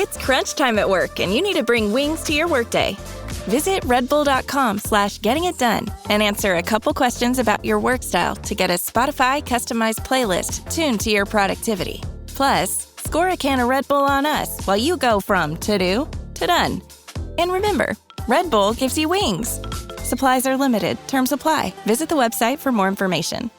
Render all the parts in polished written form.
It's crunch time at work and you need to bring wings to your workday. Visit redbull.com/gettingitdone and answer a couple questions about your work style to get a Spotify customized playlist tuned to your productivity. Plus, score a can of Red Bull on us while you go from to-do to done. And remember, Red Bull gives you wings. Supplies are limited. Terms apply. Visit the website for more information.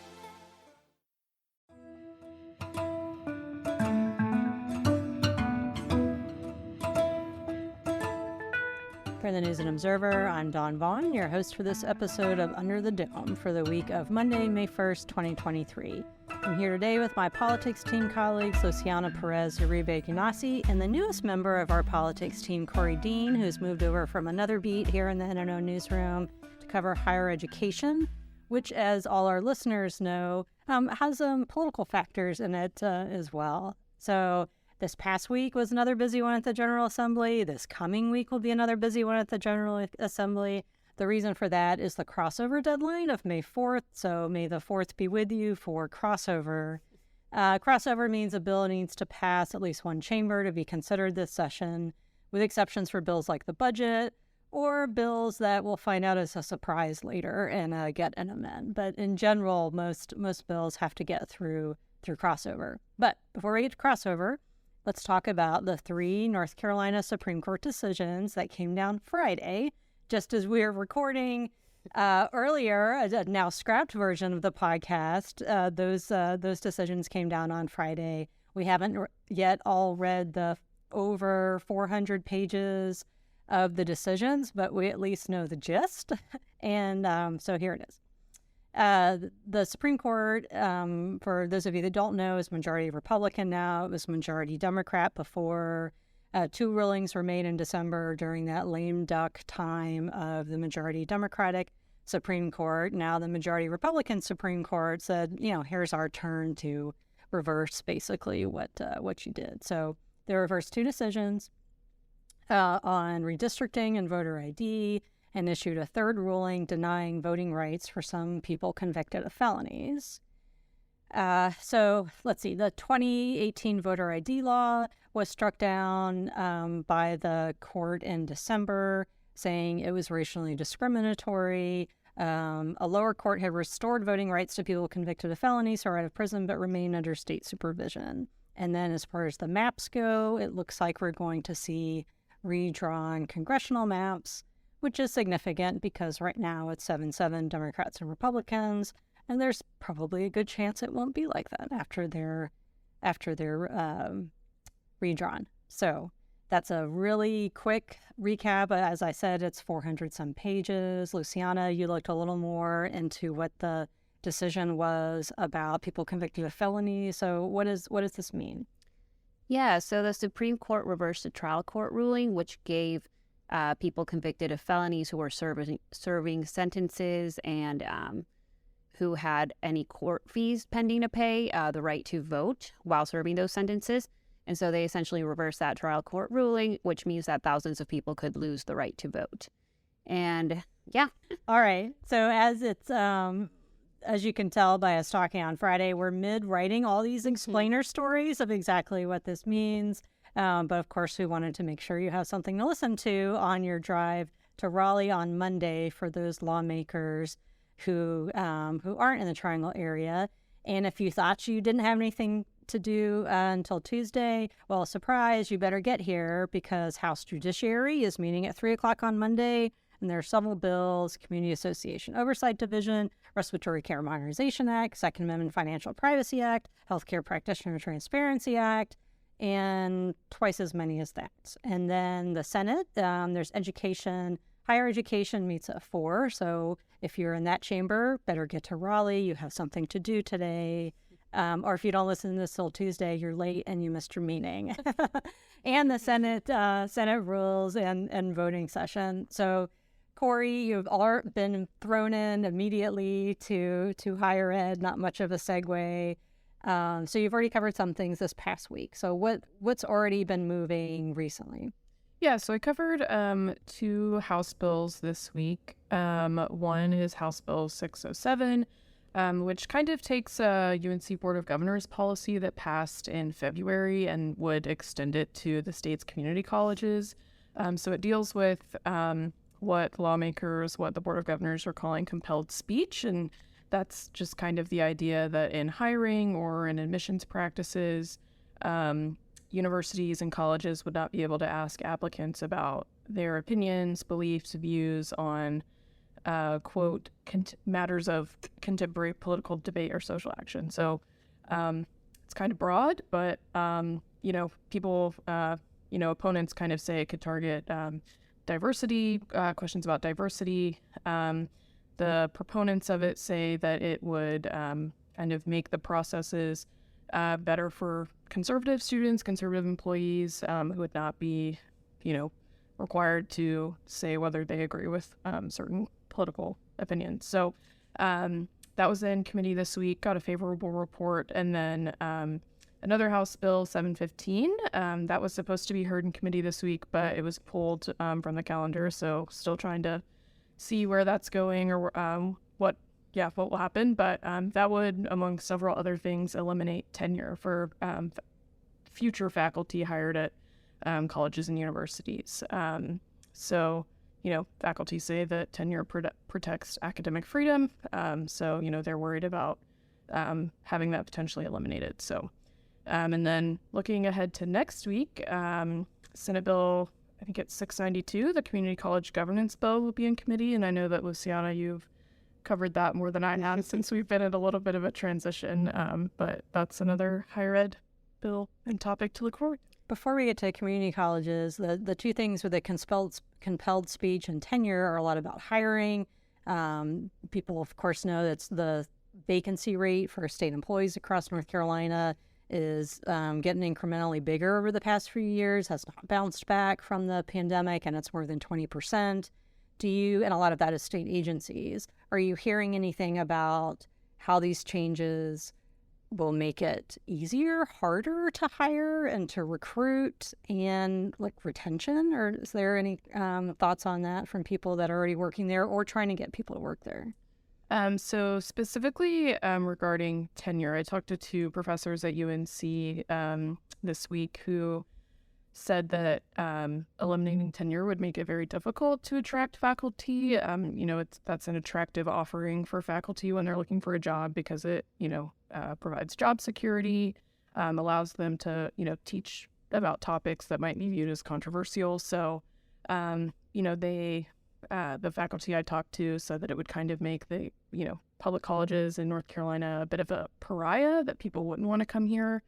For the News and Observer, I'm Dawn Vaughan, your host for this episode of Under the Dome for the week of Monday, May 1st, 2023. I'm here today with my politics team colleagues, Luciana, Perez Uribe, Guinassi, and the newest member of our politics team, Korie, who's moved over from another beat here in the NNO newsroom to cover higher education, which, as all our listeners know, has political factors in it as well. So this past week was another busy one at the General Assembly. This coming week will be another busy one at the General Assembly. The reason for that is the crossover deadline of May 4th. So may the 4th be with you for crossover. Crossover means a bill needs to pass at least one chamber to be considered this session, with exceptions for bills like the budget or bills that we'll find out as a surprise later and get an amend. But in general, most bills have to get through crossover. But before we get to crossover, let's talk about the 3 North Carolina Supreme Court decisions that came down Friday, just as we're recording earlier, a now scrapped version of the podcast. Those decisions came down on Friday. We haven't yet all read the over 400 pages of the decisions, but we at least know the gist. And so here it is. The Supreme Court, for those of you that don't know, is majority Republican now. It was majority Democrat before. 2 rulings were made in December during that lame duck time of the majority Democratic Supreme Court. Now the majority Republican Supreme Court said, here's our turn to reverse basically what you did. So they reversed 2 decisions on redistricting and voter ID, and issued a 3rd ruling denying voting rights for some people convicted of felonies. So let's see, the 2018 voter ID law was struck down by the court in December, saying it was racially discriminatory. A lower court had restored voting rights to people convicted of felonies who are out of prison but remain under state supervision. And then as far as the maps go, it looks like we're going to see redrawn congressional maps, which is significant because right now it's 7-7 Democrats and Republicans, and there's probably a good chance it won't be like that after they're redrawn. So that's a really quick recap. As I said, it's 400 some pages. Luciana, you looked a little more into what the decision was about people convicted of felonies. So what does this mean? Yeah, so the Supreme Court reversed a trial court ruling, which gave people convicted of felonies who were serving sentences and who had any court fees pending to pay the right to vote while serving those sentences. And so they essentially reversed that trial court ruling, which means that thousands of people could lose the right to vote. And yeah. All right. So as you can tell by us talking on Friday, we're mid-writing all these explainer stories of exactly what this means. But of course, we wanted to make sure you have something to listen to on your drive to Raleigh on Monday for those lawmakers who aren't in the Triangle area. And if you thought you didn't have anything to do until Tuesday, well, surprise, you better get here because House Judiciary is meeting at 3 o'clock on Monday. And there are several bills: Community Association Oversight Division, Respiratory Care Modernization Act, Second Amendment Financial Privacy Act, Healthcare Practitioner Transparency Act, and twice as many as that. And then the Senate, there's education. Higher education meets at 4. So if you're in that chamber, better get to Raleigh. You have something to do today. Or if you don't listen to this till Tuesday, you're late and you missed your meeting. And the Senate rules and voting session. So Korie, you've all been thrown in immediately to higher ed, not much of a segue. So you've already covered some things this past week. So what's already been moving recently? Yeah, so I covered 2 House bills this week. One is House Bill 607, which kind of takes a UNC Board of Governors policy that passed in February and would extend it to the state's community colleges. So it deals with what the Board of Governors are calling compelled speech. And that's just kind of the idea that in hiring or in admissions practices, universities and colleges would not be able to ask applicants about their opinions, beliefs, views on quote, matters of contemporary political debate or social action. So it's kind of broad, but, people, opponents kind of say it could target diversity, questions about diversity. The proponents of it say that it would kind of make the processes better for conservative students, conservative employees who would not be, required to say whether they agree with certain political opinions. So that was in committee this week, got a favorable report. And then another House Bill 715, that was supposed to be heard in committee this week, but it was pulled from the calendar. So still trying to see where that's going or what will happen. But that would, among several other things, eliminate tenure for future faculty hired at colleges and universities. So faculty say that tenure protects academic freedom. So, they're worried about having that potentially eliminated. So, and then looking ahead to next week, Senate Bill, I think it's 692, the Community College Governance Bill will be in committee. And I know that, Luciana, you've covered that more than I have since we've been in a little bit of a transition. But that's another higher ed bill and topic to look forward to. Before we get to community colleges, the two things with the compelled speech and tenure are a lot about hiring. People, of course, know that's the vacancy rate for state employees across North Carolina is getting incrementally bigger over the past few years, has not bounced back from the pandemic, and it's more than 20%. And a lot of that is state agencies. Are you hearing anything about how these changes will make it easier, harder to hire and to recruit and retention? Or is there any thoughts on that from people that are already working there or trying to get people to work there? So specifically regarding tenure, I talked to two professors at UNC this week who said that eliminating tenure would make it very difficult to attract faculty. That's an attractive offering for faculty when they're looking for a job because it, provides job security, allows them to, teach about topics that might be viewed as controversial. So, the faculty I talked to said that it would kind of make the, public colleges in North Carolina a bit of a pariah, that people wouldn't want to come here.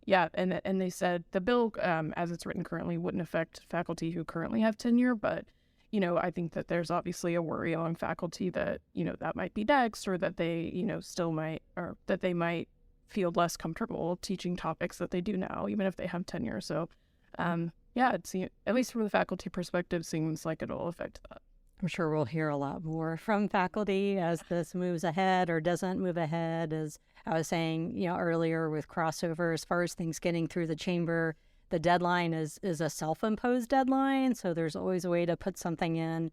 Yeah, and they said the bill, as it's written currently, wouldn't affect faculty who currently have tenure, but, I think that there's obviously a worry among faculty that, that might be next, or that they, still might, or that they might feel less comfortable teaching topics that they do now, even if they have tenure. So, at least from the faculty perspective, seems like it'll affect that. I'm sure we'll hear a lot more from faculty as this moves ahead or doesn't move ahead. As I was saying, earlier with crossover, as far as things getting through the chamber, the deadline is a self-imposed deadline. So there's always a way to put something in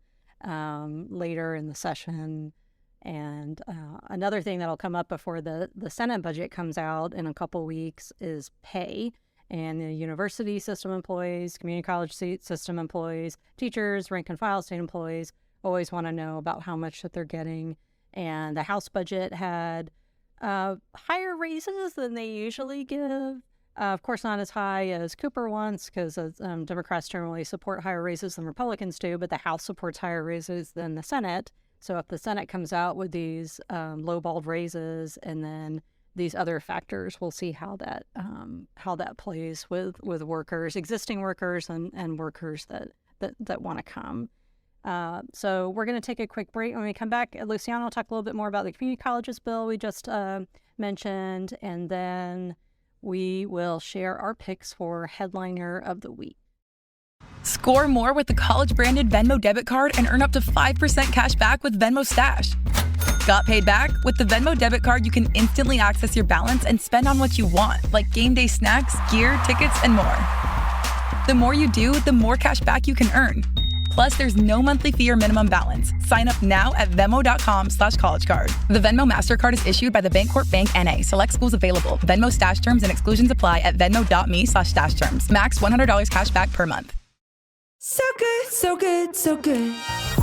later in the session. And another thing that'll come up before the Senate budget comes out in a couple weeks is pay. And the university system employees, community college system employees, teachers, rank and file state employees always want to know about how much that they're getting. And the House budget had higher raises than they usually give. Of course, not as high as Cooper wants, because Democrats generally support higher raises than Republicans do, but the House supports higher raises than the Senate. So if the Senate comes out with these lowballed raises and then these other factors, we'll see how that plays with workers, existing workers and workers that want to come. So we're going to take a quick break. When we come back, Luciana will talk a little bit more about the community colleges bill we just mentioned, and then we will share our picks for headliner of the week. Score more with the college-branded Venmo debit card and earn up to 5% cash back with Venmo Stash. Got paid back? With the Venmo debit card, you can instantly access your balance and spend on what you want, like game day snacks, gear, tickets, and more. The more you do, the more cash back you can earn. Plus, there's no monthly fee or minimum balance. Sign up now at Venmo.com/collegecard. The Venmo MasterCard is issued by the Bancorp Bank N.A. Select schools available. Venmo stash terms and exclusions apply at venmo.me/stash terms. Max $100 cash back per month. So good, so good, so good.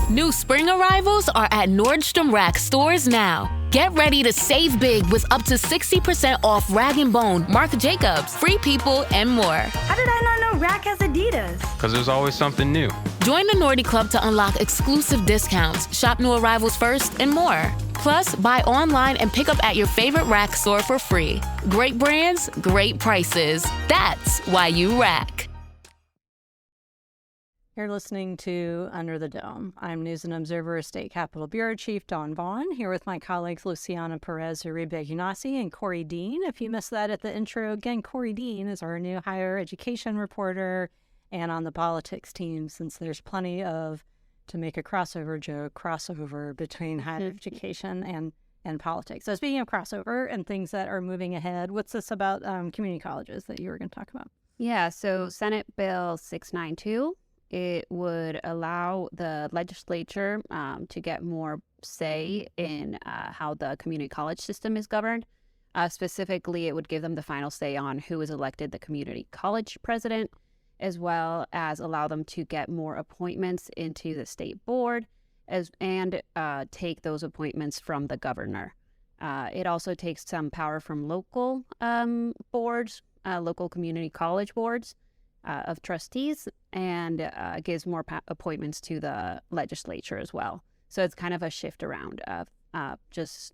New spring arrivals are at Nordstrom Rack stores now. Get ready to save big with up to 60% off Rag & Bone, Marc Jacobs, Free People, and more. How did I not know Rack has Adidas? Because there's always something new. Join the Nordy Club to unlock exclusive discounts, shop new arrivals first, and more. Plus, buy online and pick up at your favorite Rack store for free. Great brands, great prices. That's why you Rack. You're listening to Under the Dome. I'm News and Observer State Capitol Bureau Chief Dawn Vaughan, here with my colleagues Luciana, Perez Uribe, Guinassi, and Korie Dean. If you missed that at the intro, again, Korie Dean is our new higher education reporter and on the politics team, since there's plenty of, to make a crossover joke, crossover between higher education and politics. So speaking of crossover and things that are moving ahead, what's this about community colleges that you were going to talk about? Yeah, so Senate Bill 692. It would allow the legislature to get more say in how the community college system is governed. Specifically, it would give them the final say on who is elected the community college president, as well as allow them to get more appointments into the state board and take those appointments from the governor. It also takes some power from local boards, local community college boards, of trustees, and gives more appointments to the legislature as well. So it's kind of a shift around of just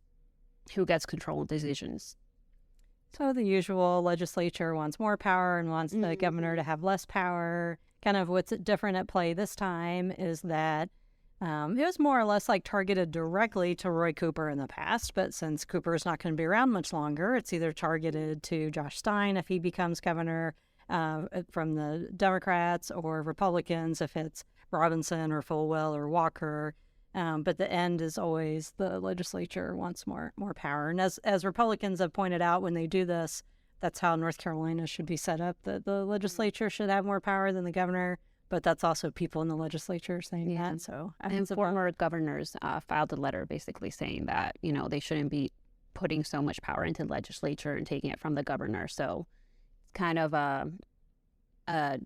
who gets control of decisions. So the usual legislature wants more power and wants the governor to have less power. Kind of what's different at play this time is that it was more or less like targeted directly to Roy Cooper in the past, but since Cooper is not going to be around much longer, it's either targeted to Josh Stein if he becomes governor, from the Democrats, or Republicans if it's Robinson or Fulwell or Walker. But the end is always the legislature wants more power. And as Republicans have pointed out, when they do this, that's how North Carolina should be set up, that the legislature should have more power than the governor. But that's also people in the legislature saying that. So and former governors filed a letter basically saying that, they shouldn't be putting so much power into the legislature and taking it from the governor. So kind of a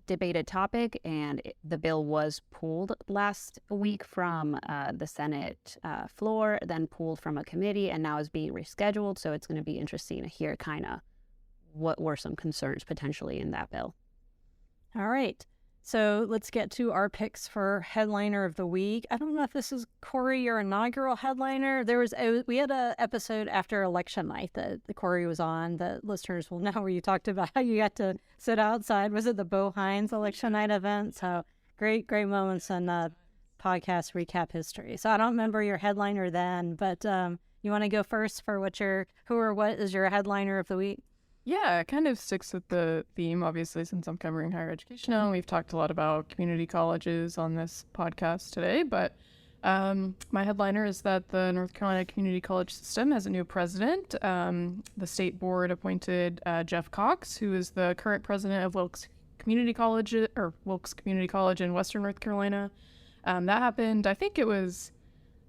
debated topic, and the bill was pulled last week from the Senate floor, then pulled from a committee, and now is being rescheduled. So it's going to be interesting to hear kind of what were some concerns potentially in that bill. All right. So let's get to our picks for headliner of the week. I don't know if this is, Korie, your inaugural headliner. We had an episode after election night that Korie was on that listeners will know, where you talked about how you got to sit outside. Was it the Bo Hines election night event? So great moments in podcast recap history. So I don't remember your headliner then, but you want to go first for what is your headliner of the week? Yeah, it kind of sticks with the theme, obviously, since I'm covering higher education now. We've talked a lot about community colleges on this podcast today, but my headliner is that the North Carolina community college system has a new president. The state board appointed Jeff Cox, who is the current president of Wilkes Community College in Western North Carolina. That happened, I think it was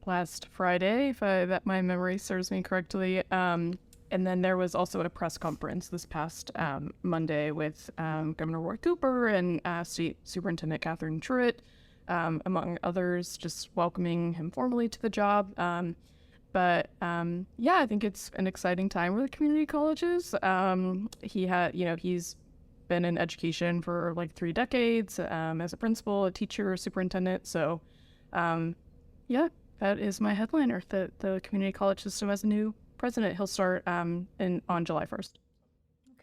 last Friday, if my memory serves me correctly. And then there was also a press conference this past Monday with Governor Roy Cooper and State Superintendent Catherine Truitt, among others, just welcoming him formally to the job. But I think it's an exciting time with community colleges. He's been in education for like 3 decades as a principal, a teacher, a superintendent. So, that is my headliner, that the community college system has a new president. He'll start on July 1st.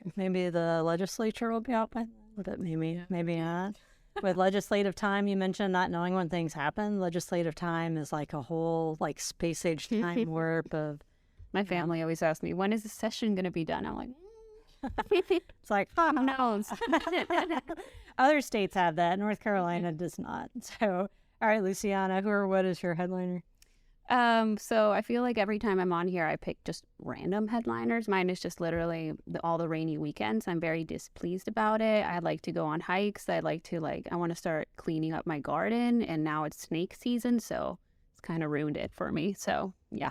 Okay. Maybe the legislature will be out by then, but maybe not. With legislative time, you mentioned not knowing when things happen. Legislative time is like a whole space age time warp of. My family always asks me, when is the session going to be done? I'm like, it's like, who knows? Other states have that. North Carolina does not. So, all right, Luciana, what is your headliner? So I feel like every time I'm on here, I pick just random headliners. Mine is just literally all the rainy weekends. I'm very displeased about it. I like to go on hikes. I want to start cleaning up my garden, and now it's snake season, so it's kind of ruined it for me. So yeah,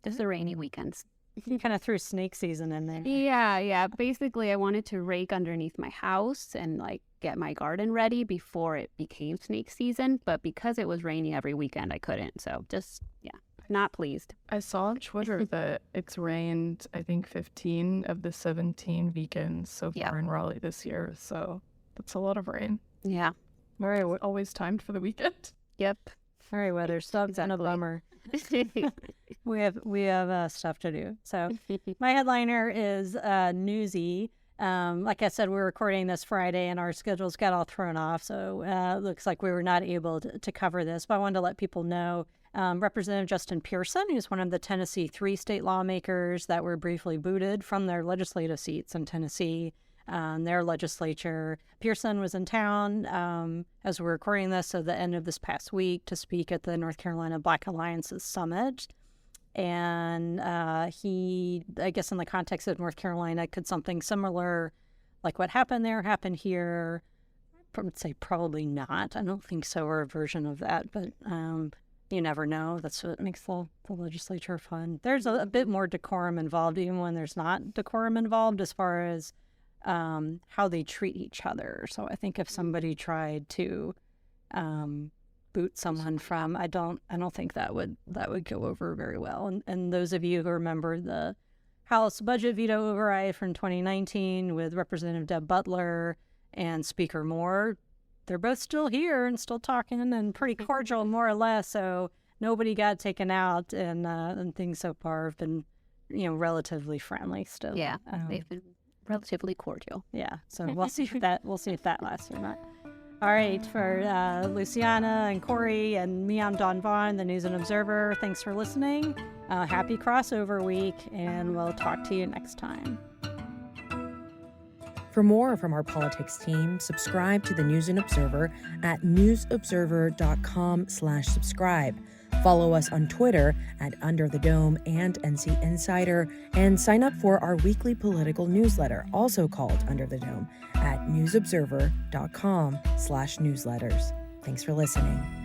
just the rainy weekends. You kind of threw snake season in there. Yeah. Basically, I wanted to rake underneath my house and like get my garden ready before it became snake season. But because it was rainy every weekend, I couldn't. So just, not pleased. I saw on Twitter that it's rained, I think, 15 of the 17 weekends so far in Raleigh this year. So that's a lot of rain. Yeah. All right. Always timed for the weekend. Yep. All right, weather stuff and a bummer. We have stuff to do. So my headliner is Newsy. Like I said, we're recording this Friday and our schedules got all thrown off. So it looks like we were not able to cover this. But I wanted to let people know Representative Justin Pearson, who's one of the Tennessee 3 state lawmakers that were briefly booted from their legislative seats in Tennessee. Their legislature. Pearson was in town as we're recording this at the end of this past week to speak at the North Carolina Black Alliances Summit. And he, I guess in the context of North Carolina, could something similar like what happened there happen here? I would say probably not. I don't think so, or a version of that. But you never know. That's what makes the legislature fun. There's a bit more decorum involved, even when there's not decorum involved, as far as how they treat each other. So I think if somebody tried to boot someone from, I don't think that would go over very well. And those of you who remember the House budget veto override from 2019 with Representative Deb Butler and Speaker Moore, they're both still here and still talking and pretty cordial, more or less. So nobody got taken out, and things so far have been, relatively friendly still. Yeah, they've been relatively cordial. Yeah, so we'll see if that lasts or not. All right, for Luciana and Korie and me, I'm Dawn Vaughan, the News and Observer. Thanks for listening. Happy crossover week, and we'll talk to you next time. For more from our politics team, subscribe to the News and Observer at newsobserver.com/subscribe. Follow us on Twitter at Under the Dome and NC Insider, and sign up for our weekly political newsletter, also called Under the Dome, at newsobserver.com/newsletters. Thanks for listening.